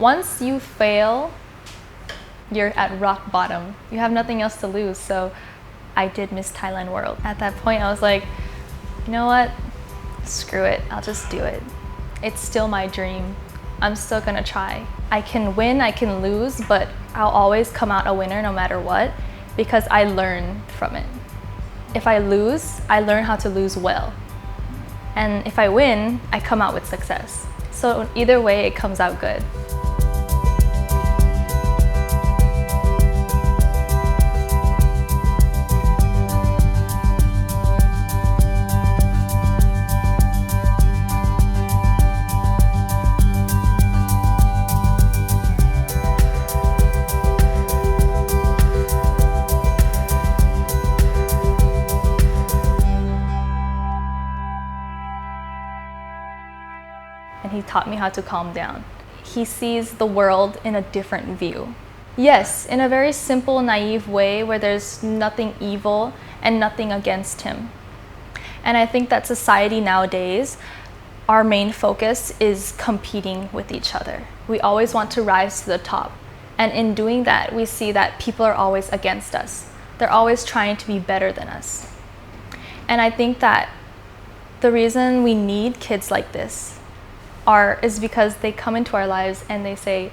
once you fail, you're at rock bottom. You have nothing else to lose. So I did Miss Thailand World. At that point, I was like, you know what? Screw it. I'll just do it. It's still my dream. I'm still gonna try. I can win, I can lose, but I'll always come out a winner no matter what because I learn from it. If I lose, I learn how to lose well. And if I win, I come out with success. So either way, it comes out good. And he taught me how to calm down. He sees the world in a different view. Yes, in a very simple, naive way where there's nothing evil and nothing against him. And I think that society nowadays, our main focus is competing with each other. We always want to rise to the top. And in doing that, we see that people are always against us. They're always trying to be better than us. And I think that the reason we need kids like this is because they come into our lives and they say,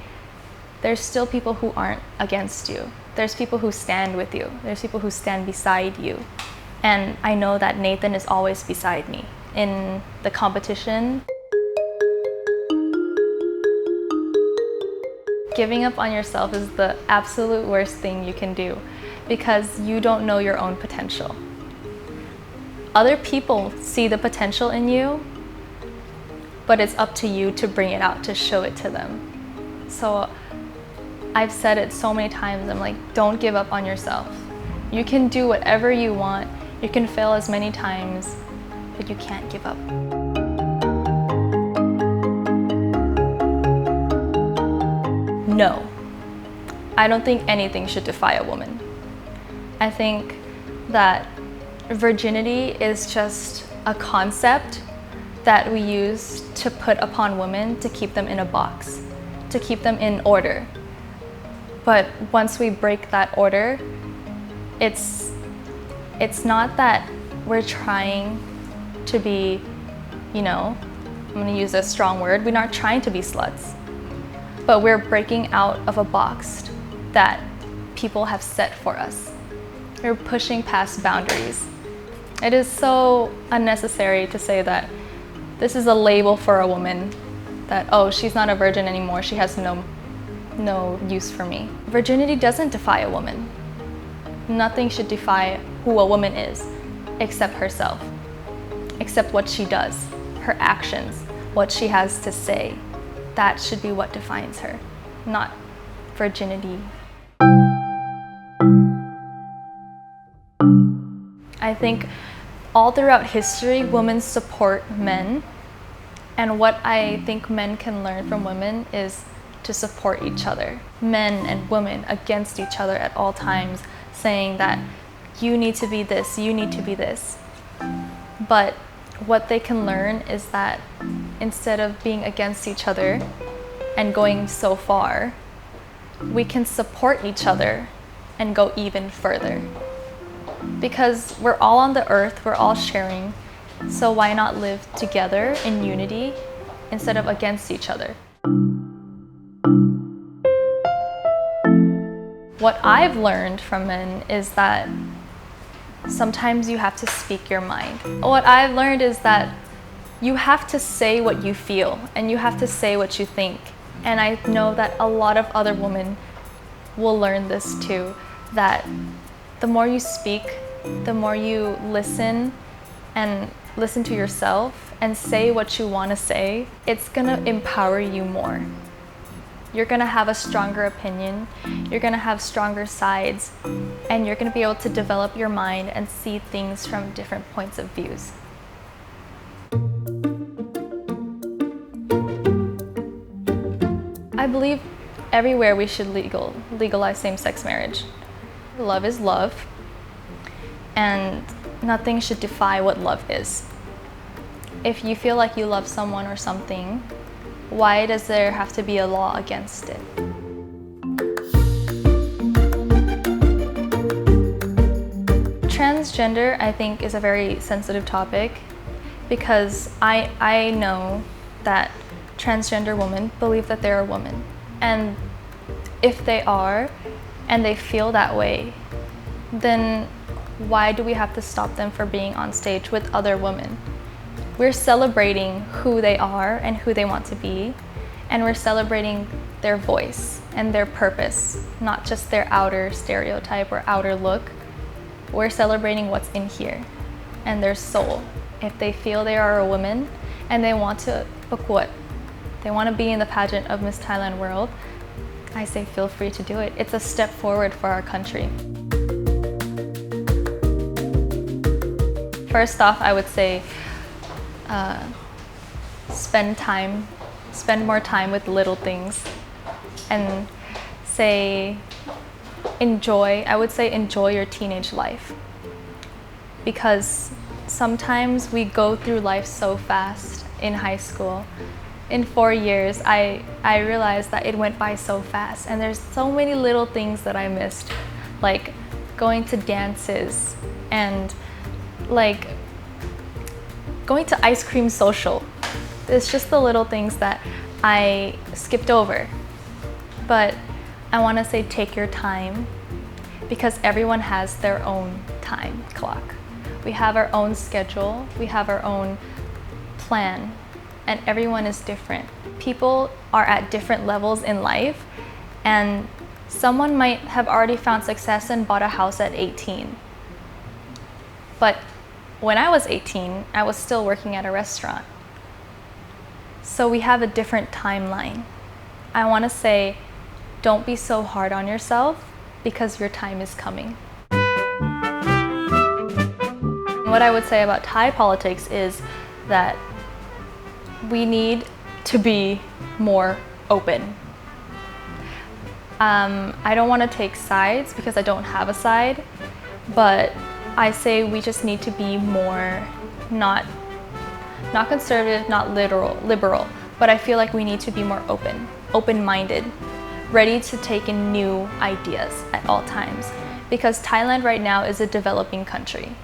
there's still people who aren't against you. There's people who stand with you. There's people who stand beside you. And I know that Nathan is always beside me. In the competition, giving up on yourself is the absolute worst thing you can do because you don't know your own potential. Other people see the potential in you, but it's up to you to bring it out, to show it to them. So I've said it so many times, I'm like, don't give up on yourself. You can do whatever you want. You can fail as many times, but you can't give up. No, I don't think anything should defy a woman. I think that virginity is just a concept that we use to put upon women to keep them in a box, to keep them in order. But once we break that order, it's not that we're trying to be, I'm gonna use a strong word, we're not trying to be sluts, but we're breaking out of a box that people have set for us. We're pushing past boundaries. It is so unnecessary to say that this is a label for a woman, that, oh, she's not a virgin anymore, she has no use for me. Virginity doesn't defy a woman. Nothing should defy who a woman is, except herself, except what she does, her actions, what she has to say. That should be what defines her, not virginity. I think all throughout history, women support men. And what I think men can learn from women is to support each other. Men and women against each other at all times, saying that you need to be this, you need to be this. But what they can learn is that instead of being against each other and going so far, we can support each other and go even further. Because we're all on the earth, we're all sharing, so why not live together in unity instead of against each other? What I've learned from men is that sometimes you have to speak your mind. What I've learned is that you have to say what you feel and you have to say what you think. And I know that a lot of other women will learn this too, that the more you speak, the more you listen and listen to yourself and say what you want to say, it's gonna empower you more. You're gonna have a stronger opinion, you're gonna have stronger sides, and you're gonna be able to develop your mind and see things from different points of views. I believe everywhere we should legalize same-sex marriage. Love is love, and nothing should defy what love is. If you feel like you love someone or something, why does there have to be a law against it? Transgender, I think, is a very sensitive topic because I know that transgender women believe that they're a woman. And if they are, and they feel that way, then why do we have to stop them from being on stage with other women? We're celebrating who they are and who they want to be, and we're celebrating their voice and their purpose, not just their outer stereotype or outer look. We're celebrating what's in here and their soul. If they feel they are a woman and they want toประกวด, they want to be in the pageant of Miss Thailand World, I say feel free to do it. It's a step forward for our country. First off, I would say spend more time with little things, and say I would say enjoy your teenage life, because sometimes we go through life so fast in high school. In 4 years, I realized that it went by so fast, and there's so many little things that I missed, like going to dances and like going to ice cream social. It's just the little things that I skipped over. But I want to say take your time, because everyone has their own time clock. We have our own schedule, we have our own plan, and everyone is different. People are at different levels in life, and someone might have already found success and bought a house at 18. But when I was 18, I was still working at a restaurant. So we have a different timeline. I want to say, don't be so hard on yourself, because your time is coming. What I would say about Thai politics is that we need to be more open. I don't want to take sides because I don't have a side, but I say we just need to be more not conservative, not liberal, but I feel like we need to be more open-minded, ready to take in new ideas at all times, because Thailand right now is a developing country.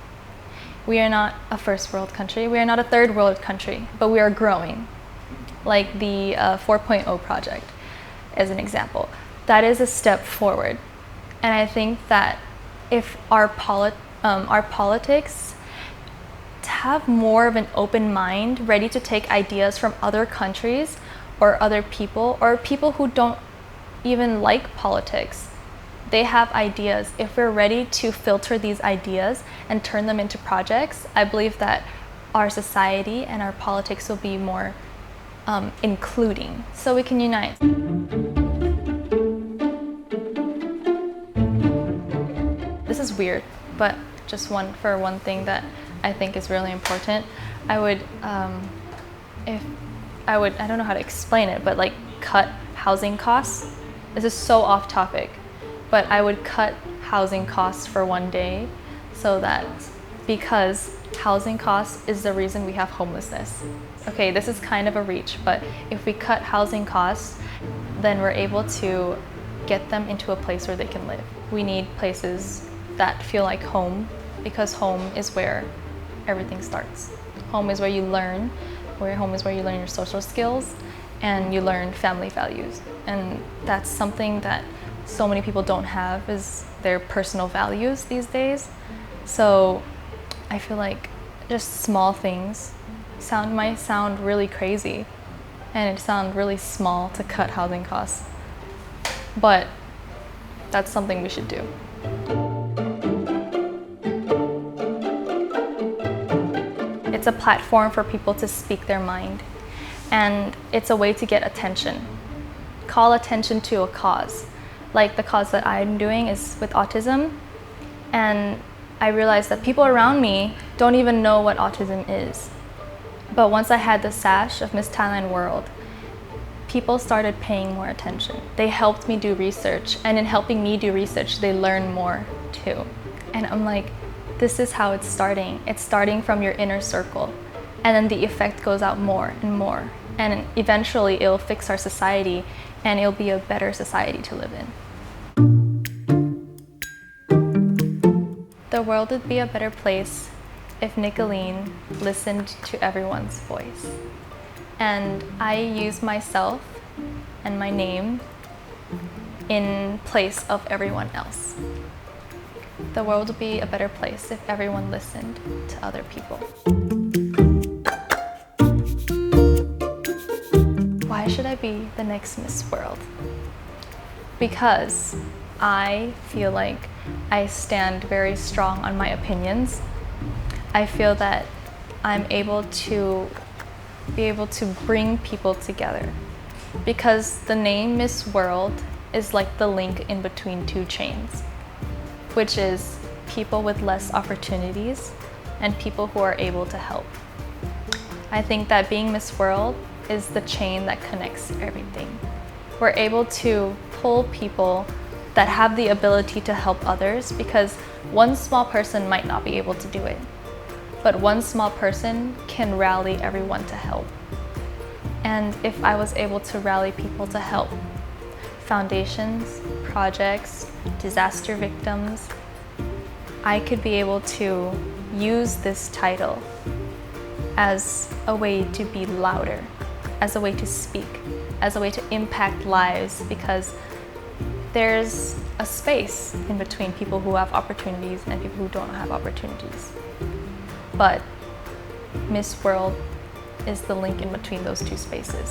We are not a first world country, we are not a third world country, but we are growing, like the 4.0 project as an example. That is a step forward, and I think that if our politics have more of an open mind, ready to take ideas from other countries or other people, or people who don't even like politics. They have ideas. If we're ready to filter these ideas and turn them into projects, I believe that our society and our politics will be more including, so we can unite. This is weird, but just one thing that I think is really important. I don't know how to explain it, but like cut housing costs. This is so off topic, but I would cut housing costs for one day, so that, because housing costs is the reason we have homelessness. Okay, this is kind of a reach, but if we cut housing costs, then we're able to get them into a place where they can live. We need places that feel like home, because home is where everything starts. Home is where you learn, home is where you learn your social skills, and you learn family values. And that's something that so many people don't have, is their personal values these days. So I feel like just small things might sound really crazy, and it sounds really small to cut housing costs, but that's something we should do. It's a platform for people to speak their mind, and it's a way to get attention. Call attention to a cause. Like the cause that I'm doing is with autism, and I realized that people around me don't even know what autism is. But once I had the sash of Miss Thailand World, people started paying more attention. They helped me do research, and in helping me do research, they learn more too. And I'm like, this is how it's starting. It's starting from your inner circle, and then the effect goes out more and more and eventually it'll fix our society and it'll be a better society to live in. The world would be a better place if Nicolene listened to everyone's voice. And I use myself and my name in place of everyone else. The world would be a better place if everyone listened to other people. Why should I be the next Miss World? Because I feel like I stand very strong on my opinions. I feel that I'm able to bring people together. Because the name Miss World is like the link in between two chains, which is people with less opportunities and people who are able to help. I think that being Miss World is the chain that connects everything. We're able to pull people that have the ability to help others because one small person might not be able to do it, but one small person can rally everyone to help. And if I was able to rally people to help, foundations, projects, disaster victims, I could be able to use this title as a way to be louder, as a way to speak, as a way to impact lives, because there's a space in between people who have opportunities and people who don't have opportunities. But Miss World is the link in between those two spaces.